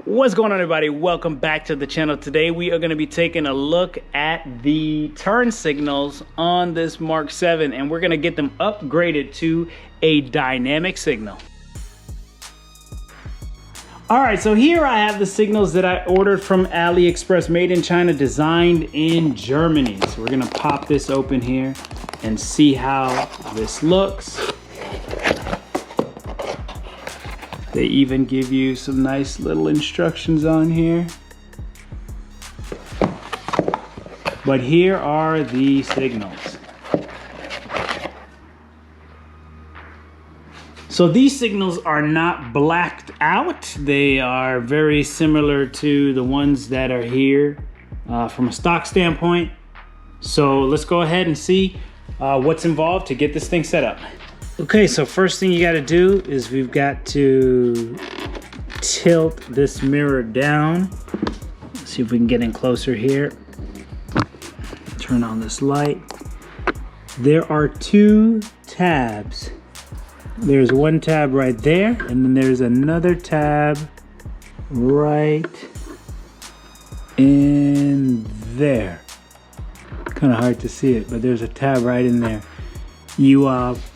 What's going on, everybody? Welcome back to the channel. Today we are going to be taking a look at the turn signals on this Mark 7, and we're going to get them upgraded to a dynamic signal. All right, so here I have the signals that I ordered from AliExpress, made in China, designed in Germany. So we're going to pop this open here and see how this looks. They even give you some nice little instructions on here. But here are the signals. So these signals are not blacked out. They are very similar to the ones that are here from a stock standpoint. So let's go ahead and see what's involved to get this thing set up. Okay, so first thing you got to do is we've got to tilt this mirror down. Let's see if we can get in closer here. Turn on this light. There are two tabs. There's one tab right there, and then there's another tab right in there. Kind of hard to see it, but there's a tab right in there. You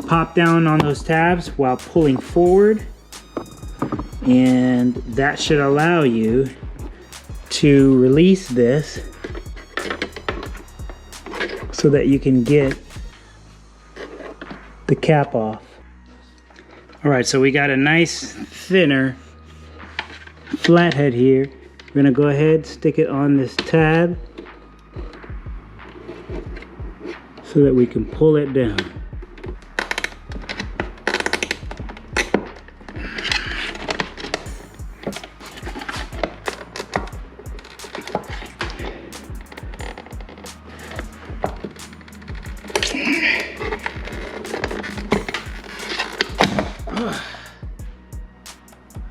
pop down on those tabs while pulling forward, and that should allow you to release this so that you can get the cap off. All right, so we got a nice thinner flathead here. We're gonna go ahead, stick it on this tab so that we can pull it down.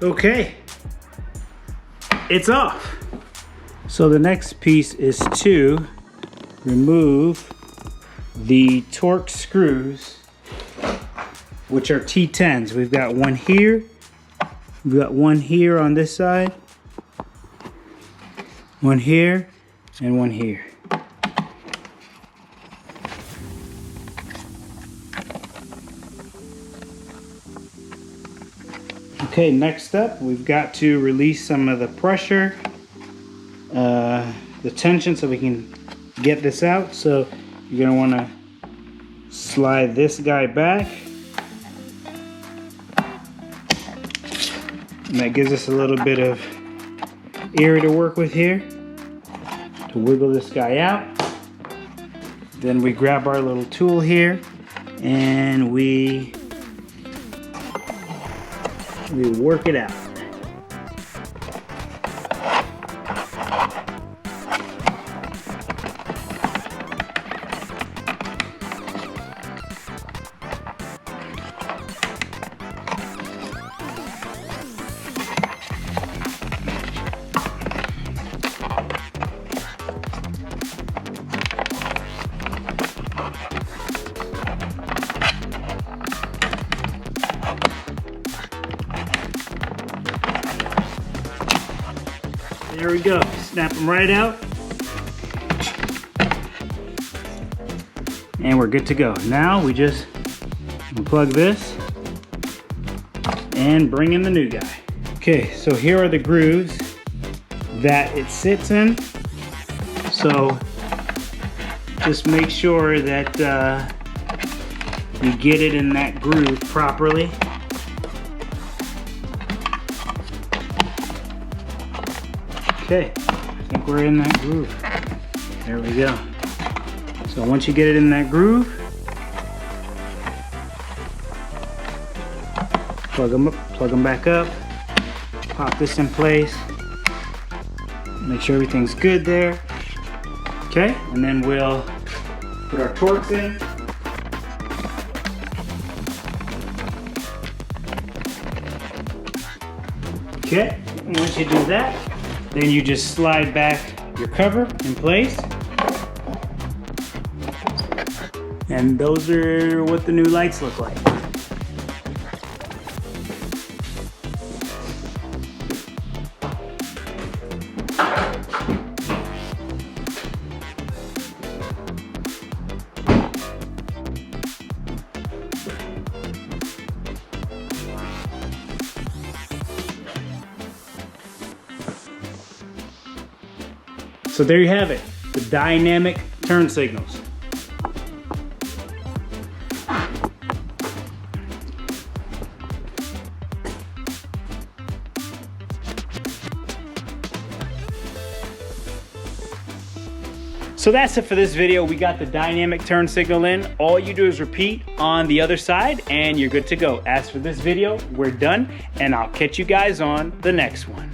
Okay, it's off. So the next piece is to remove the torque screws, which are T10s. We've got one here, we've got one here on this side, one here, and one here. Okay, next up, we've got to release some of the pressure, the tension, so we can get this out. So you're gonna wanna slide this guy back. And that gives us a little bit of area to work with here, to wiggle this guy out. Then we grab our little tool here, and we work it out. There we go, snap them right out. And we're good to go. Now we just unplug this and bring in the new guy. Okay, so here are the grooves that it sits in. So just make sure that you get it in that groove properly. Okay, I think we're in that groove. There we go. So once you get it in that groove, plug them up, plug them back up, pop this in place, make sure everything's good there. Okay, and then we'll put our torques in. Okay, and once you do that, then you just slide back your cover in place. And those are what the new lights look like. So there you have it, the dynamic turn signals. So that's it for this video. We got the dynamic turn signal in. All you do is repeat on the other side and you're good to go. As for this video, we're done, and I'll catch you guys on the next one.